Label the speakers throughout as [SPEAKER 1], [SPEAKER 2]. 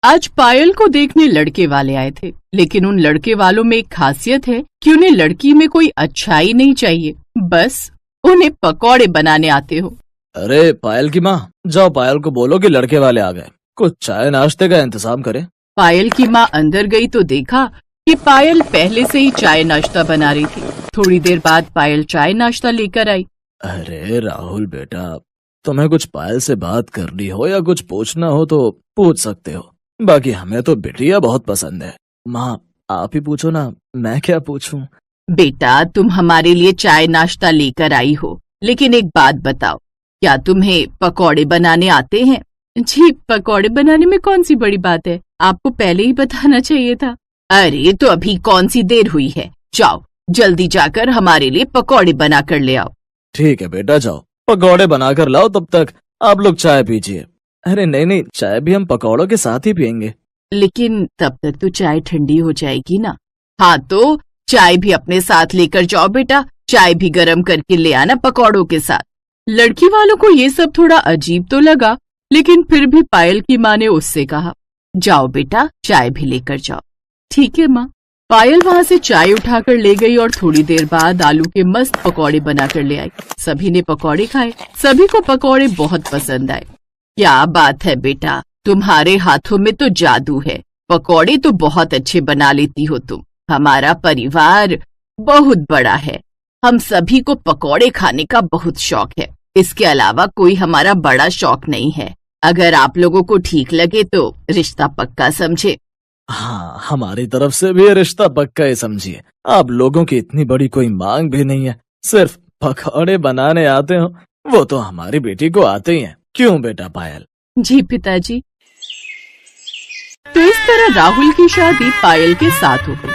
[SPEAKER 1] आज पायल को देखने लड़के वाले आए थे, लेकिन उन लड़के वालों में एक खासियत है कि उन्हें लड़की में कोई अच्छाई नहीं चाहिए, बस उन्हें पकौड़े बनाने आते हो।
[SPEAKER 2] अरे पायल की माँ, जाओ पायल को बोलो कि लड़के वाले आ गए, कुछ चाय नाश्ते का इंतजाम करे।
[SPEAKER 1] पायल की माँ अंदर गई तो देखा कि पायल पहले से ही चाय नाश्ता बना रही थी। थोड़ी देर बाद पायल चाय नाश्ता लेकर आई।
[SPEAKER 2] अरे राहुल बेटा, तुम्हें कुछ पायल से बात करनी हो या कुछ पूछना हो तो पूछ सकते हो, बाकी हमें तो बिटिया बहुत पसंद है। माँ आप ही पूछो ना, मैं क्या पूछूं?
[SPEAKER 1] बेटा तुम हमारे लिए चाय नाश्ता लेकर आई हो, लेकिन एक बात बताओ, क्या तुम्हें पकौड़े बनाने आते हैं? जी, पकौड़े बनाने में कौन सी बड़ी बात है, आपको पहले ही बताना चाहिए था। अरे तो अभी कौन सी देर हुई है, जाओ जल्दी जाकर हमारे लिए पकौड़े बना कर ले आओ।
[SPEAKER 2] ठीक है बेटा, जाओ पकौड़े बनाकर लाओ, तब तक आप लोग चाय पीजिए। अरे नहीं, चाय भी हम पकौड़ों के साथ ही पियेंगे।
[SPEAKER 1] लेकिन तब तक तो चाय ठंडी हो जाएगी ना। हाँ तो चाय भी अपने साथ लेकर जाओ बेटा, चाय भी गरम करके ले आना पकौड़ों के साथ। लड़की वालों को ये सब थोड़ा अजीब तो लगा, लेकिन फिर भी पायल की माँ ने उससे कहा, जाओ बेटा चाय भी लेकर जाओ। ठीक है माँ। पायल वहाँ से चाय उठाकर ले गई और थोड़ी देर बाद आलू के मस्त पकौड़े बनाकर ले आई। सभी ने पकौड़े खाए, सभी को पकौड़े बहुत पसंद आए। क्या बात है बेटा, तुम्हारे हाथों में तो जादू है, पकौड़े तो बहुत अच्छे बना लेती हो तुम। हमारा परिवार बहुत बड़ा है, हम सभी को पकौड़े खाने का बहुत शौक है, इसके अलावा कोई हमारा बड़ा शौक नहीं है। अगर आप लोगों को ठीक लगे तो रिश्ता पक्का समझे।
[SPEAKER 2] हाँ, हमारी तरफ से भी रिश्ता पक्का ही समझिए। आप लोगों की इतनी बड़ी कोई मांग भी नहीं है, सिर्फ पकौड़े बनाने आते हो, वो तो हमारी बेटी को आते ही हैं। क्यों बेटा पायल?
[SPEAKER 1] जी पिताजी। तो इस तरह राहुल की शादी पायल के साथ हो गई।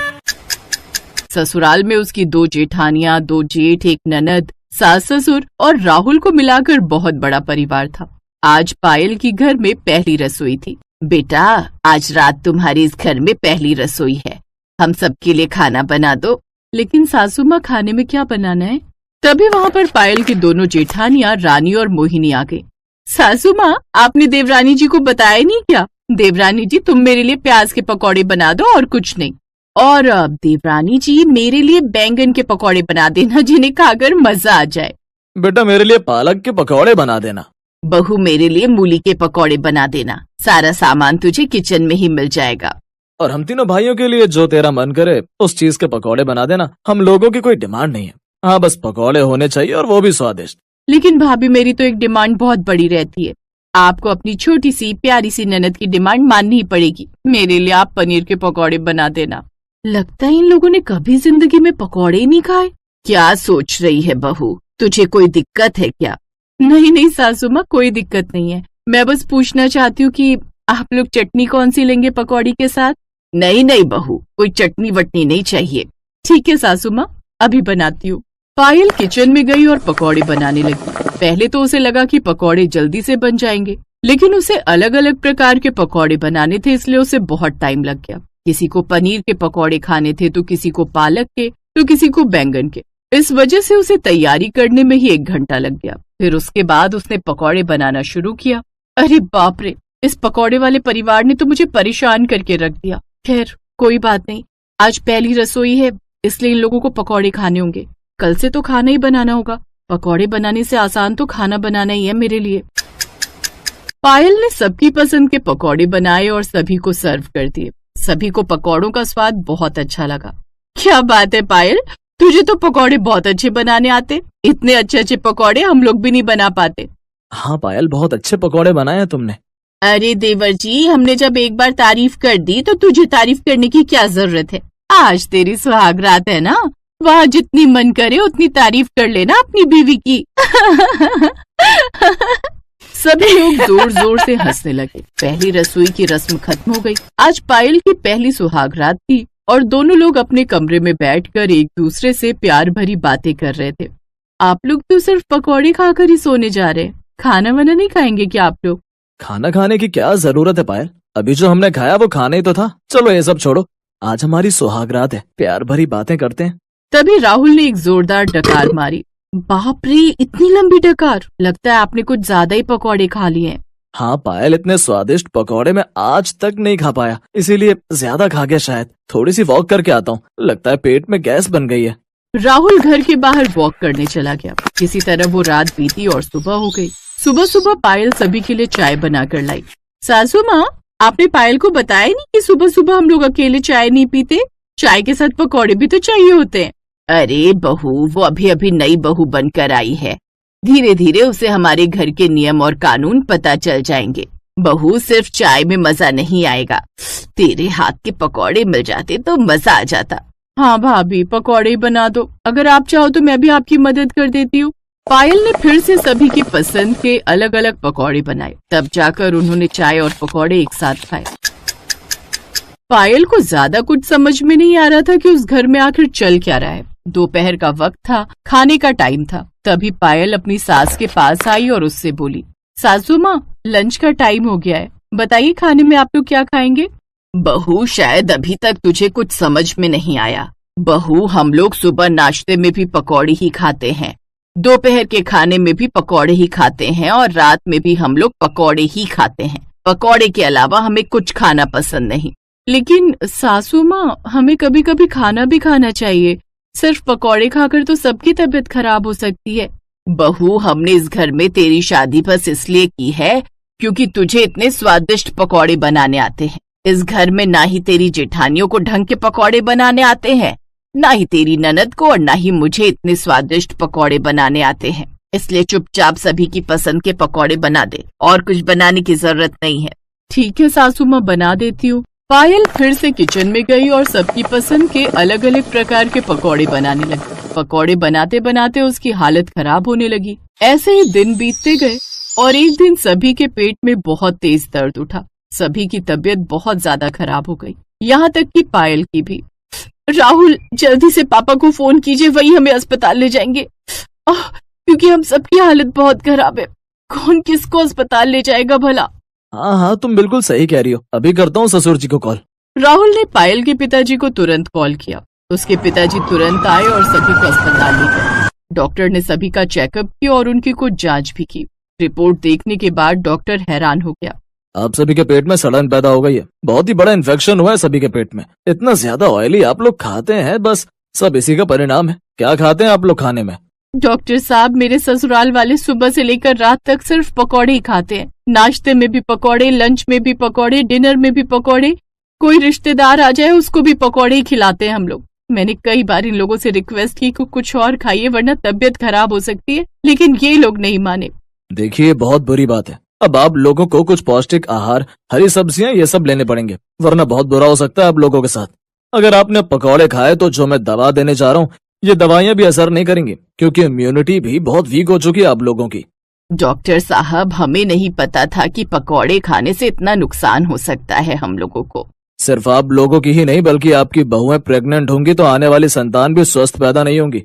[SPEAKER 1] ससुराल में उसकी 2 जेठानियां, 2 जेठ, एक ननद, सास ससुर और राहुल को मिलाकर बहुत बड़ा परिवार था। आज पायल की घर में पहली रसोई थी। बेटा आज रात तुम्हारी इस घर में पहली रसोई है, हम सबके लिए खाना बना दो। लेकिन सासू माँ खाने में क्या बनाना है? तभी वहाँ पर पायल की दोनों जेठानियां रानी और मोहिनी आ गई। सासू माँ आपने देवरानी जी को बताया नहीं क्या? देवरानी जी तुम मेरे लिए प्याज के पकौड़े बना दो और कुछ नहीं। और देवरानी जी मेरे लिए बैंगन के पकौड़े बना देना, जिन्हें खाकर मजा आ जाए।
[SPEAKER 2] बेटा मेरे लिए पालक के पकौड़े बना देना।
[SPEAKER 1] बहू मेरे लिए मूली के पकौड़े बना देना, सारा सामान तुझे किचन में ही मिल जाएगा।
[SPEAKER 2] और हम तीनों भाइयों के लिए जो तेरा मन करे उस चीज के पकौड़े बना देना, हम लोगों की कोई डिमांड नहीं है। हाँ बस पकौड़े होने चाहिए और वो भी स्वादिष्ट।
[SPEAKER 1] लेकिन भाभी मेरी तो एक डिमांड बहुत बड़ी रहती है, आपको अपनी छोटी सी प्यारी सी ननद की डिमांड माननी ही पड़ेगी। मेरे लिए आप पनीर के पकौड़े बना देना। लगता है इन लोगों ने कभी जिंदगी में पकौड़े ही नहीं खाए। क्या सोच रही है बहू, तुझे कोई दिक्कत है क्या? नहीं सासू माँ कोई दिक्कत नहीं है, मैं बस पूछना चाहती हूँ कि आप लोग चटनी कौन सी लेंगे पकौड़ी के साथ? नहीं बहू, कोई चटनी वटनी नहीं चाहिए। ठीक है सासू माँ, अभी बनाती हूँ। पायल किचन में गई और पकौड़े बनाने लगी। पहले तो उसे लगा कि पकौड़े जल्दी से बन जाएंगे, लेकिन उसे अलग अलग प्रकार के पकौड़े बनाने थे, इसलिए उसे बहुत टाइम लग गया। किसी को पनीर के पकौड़े खाने थे, तो किसी को पालक के, तो किसी को बैंगन के। इस वजह से उसे तैयारी करने में ही 1 घंटा लग गया। फिर उसके बाद उसने पकौड़े बनाना शुरू किया। अरे बाप रे, इस पकौड़े वाले परिवार ने तो मुझे परेशान करके रख दिया। खैर कोई बात नहीं, आज पहली रसोई है इसलिए इन लोगों को पकौड़े खाने होंगे। कल से तो खाना ही बनाना होगा, पकौड़े बनाने से आसान तो खाना बनाना ही है मेरे लिए। पायल ने सबकी पसंद के पकौड़े बनाए और सभी को सर्व कर दिए। सभी को पकौड़ों का स्वाद बहुत अच्छा लगा। क्या बात है पायल, तुझे तो पकौड़े बहुत अच्छे बनाने आते, इतने अच्छे पकौड़े हम लोग भी नहीं बना पाते।
[SPEAKER 2] हाँ पायल, बहुत अच्छे पकौड़े बनाए हैं तुमने।
[SPEAKER 1] अरे देवर जी, हमने जब एक बार तारीफ कर दी तो तुझे तारीफ करने की क्या जरूरत है? आज तेरी सुहाग रात है ना, वहाँ जितनी मन करे उतनी तारीफ कर लेना अपनी बीवी की। सभी लोग जोर जोर से हंसने लगे। पहली रसोई की रस्म खत्म हो गई। आज पायल की पहली सुहाग रात थी और दोनों लोग अपने कमरे में बैठकर एक दूसरे से प्यार भरी बातें कर रहे थे। आप लोग तो सिर्फ पकौड़े खाकर ही सोने जा रहे हैं, खाना वाना नहीं खाएंगे क्या आप लोग?
[SPEAKER 2] खाना खाने की क्या जरूरत है पायल, अभी जो हमने खाया वो खाना ही तो था। चलो ये सब छोड़ो, आज हमारी सुहाग रात है, प्यार भरी बातें करते हैं।
[SPEAKER 1] तभी राहुल ने एक जोरदार डकार मारी। बाप रे, इतनी लंबी डकार, लगता है आपने कुछ ज्यादा ही पकौड़े खा लिए हैं।
[SPEAKER 2] हाँ पायल, इतने स्वादिष्ट पकौड़े मैं आज तक नहीं खा पाया, इसीलिए ज्यादा खा गया शायद। थोड़ी सी वॉक करके आता हूँ, लगता है पेट में गैस बन गई है।
[SPEAKER 1] राहुल घर के बाहर वॉक करने चला गया। किसी तरह वो रात बीती और सुबह हो गई। सुबह सुबह पायल सभी के लिए चाय बनाकर लाई। सासू माँ, आपने पायल को बताया नहीं कि सुबह सुबह हम लोग अकेले चाय नहीं पीते, चाय के साथ पकौड़े भी तो चाहिए होते हैं। अरे बहू, वो अभी अभी नई बहू बनकर आई है, धीरे धीरे उसे हमारे घर के नियम और कानून पता चल जाएंगे। बहू, सिर्फ चाय में मजा नहीं आएगा, तेरे हाथ के पकौड़े मिल जाते तो मजा आ जाता। हाँ भाभी, पकौड़े बना दो, अगर आप चाहो तो मैं भी आपकी मदद कर देती हूँ। पायल ने फिर से सभी की पसंद के अलग अलग पकौड़े बनाए। तब जाकर उन्होंने चाय और पकौड़े एक साथ खाए। पायल को ज्यादा कुछ समझ में नहीं आ रहा था कि उस घर में आखिर चल क्या रहा है। दोपहर का वक्त था, खाने का टाइम था। तभी पायल अपनी सास के पास आई और उससे बोली, सासू माँ, लंच का टाइम हो गया है, बताइए खाने में आप लोग क्या खाएंगे। बहू, शायद अभी तक तुझे कुछ समझ में नहीं आया। बहू, हम लोग सुबह नाश्ते में भी पकौड़े ही खाते हैं, दोपहर के खाने में भी पकौड़े ही खाते हैं और रात में भी हम लोग पकौड़े ही खाते हैं। पकौड़े के अलावा हमें कुछ खाना पसंद नहीं। लेकिन सासू माँ, हमें कभी कभी खाना भी खाना चाहिए, सिर्फ पकौड़े खाकर तो सबकी तबीयत खराब हो सकती है। बहू, हमने इस घर में तेरी शादी बस इसलिए की है क्योंकि तुझे इतने स्वादिष्ट पकौड़े बनाने आते हैं। इस घर में ना ही तेरी जेठानियों को ढंग के पकौड़े बनाने आते हैं, ना ही तेरी ननद को और ना ही मुझे इतने स्वादिष्ट पकौड़े बनाने आते हैं। इसलिए चुपचाप सभी की पसंद के पकौड़े बना दे, और कुछ बनाने की जरूरत नहीं है। ठीक है सासू माँ, बना देती हूँ। पायल फिर से किचन में गई और सबकी पसंद के अलग अलग प्रकार के पकौड़े बनाने लगी। पकौड़े बनाते बनाते उसकी हालत खराब होने लगी। ऐसे ही दिन बीतते गए और एक दिन सभी के पेट में बहुत तेज दर्द उठा। सभी की तबीयत बहुत ज्यादा खराब हो गई, यहाँ तक कि पायल की भी। राहुल, जल्दी से पापा को फोन कीजिए, वही हमें अस्पताल ले जाएंगे, क्योंकि हम सबकी हालत बहुत खराब है। कौन किसको अस्पताल ले जाएगा भला।
[SPEAKER 2] हाँ हाँ, तुम बिल्कुल सही कह रही हो, अभी करता हूँ ससुर जी को कॉल।
[SPEAKER 1] राहुल ने पायल के पिताजी को तुरंत कॉल किया। उसके पिताजी तुरंत आए और सभी को अस्पताल ले गए। डॉक्टर ने सभी का चेकअप किया और उनकी कुछ जांच भी की। रिपोर्ट देखने के बाद डॉक्टर हैरान हो गया।
[SPEAKER 2] आप सभी के पेट में सड़न पैदा हो गई है, बहुत ही बड़ा इन्फेक्शन हुआ है सभी के पेट में। इतना ज्यादा ऑयली आप लोग खाते हैं, बस सब इसी का परिणाम है। क्या खाते हैं आप लोग खाने में?
[SPEAKER 1] डॉक्टर साहब, मेरे ससुराल वाले सुबह से लेकर रात तक सिर्फ पकौड़े ही खाते हैं। नाश्ते में भी पकौड़े, लंच में भी पकौड़े, डिनर में भी पकौड़े। कोई रिश्तेदार आ जाए उसको भी पकौड़े ही खिलाते हैं हम लोग। मैंने कई बार इन लोगों से रिक्वेस्ट की कि कुछ और खाइए वरना तबीयत खराब हो सकती है, लेकिन ये लोग नहीं माने।
[SPEAKER 2] देखिए, बहुत बुरी बात है। अब आप लोगों को कुछ पौष्टिक आहार, हरी सब्जियां, ये सब लेने पड़ेंगे, वरना बहुत बुरा हो सकता है आप लोगों के साथ। अगर आपने पकौड़े खाए तो जो मैं दवा देने जा रहा हूँ, ये दवाइयां भी असर नहीं करेंगी, क्योंकि इम्यूनिटी भी बहुत वीक हो चुकी है आप लोगों की।
[SPEAKER 1] डॉक्टर साहब, हमें नहीं पता था कि पकौड़े खाने से इतना नुकसान हो सकता है हम लोगों को।
[SPEAKER 2] सिर्फ आप लोगों की ही नहीं, बल्कि आपकी बहुएं प्रेग्नेंट होंगी तो आने वाली संतान भी स्वस्थ पैदा नहीं होंगी,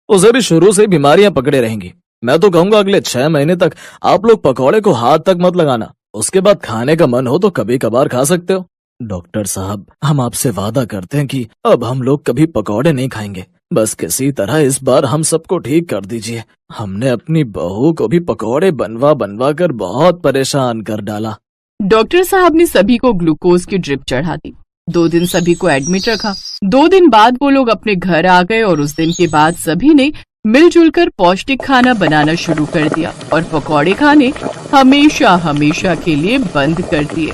[SPEAKER 2] उसे भी शुरू से बीमारियां पकड़े रहेंगी। मैं तो कहूंगा अगले 6 महीने तक आप लोग पकौड़े को हाथ तक मत लगाना। उसके बाद खाने का मन हो तो कभी कभार खा सकते हो। डॉक्टर साहब, हम आपसे वादा करते हैं कि अब हम लोग कभी पकौड़े नहीं खाएंगे। बस किसी तरह इस बार हम सबको ठीक कर दीजिए। हमने अपनी बहू को भी पकौड़े बनवा बनवा कर बहुत परेशान कर डाला।
[SPEAKER 1] डॉक्टर साहब ने सभी को ग्लूकोज की ड्रिप चढ़ा दी। 2 दिन सभी को एडमिट रखा। 2 दिन बाद वो लोग अपने घर आ गए और उस दिन के बाद सभी ने मिलजुल कर पौष्टिक खाना बनाना शुरू कर दिया और पकौड़े खाने हमेशा हमेशा के लिए बंद कर दिए।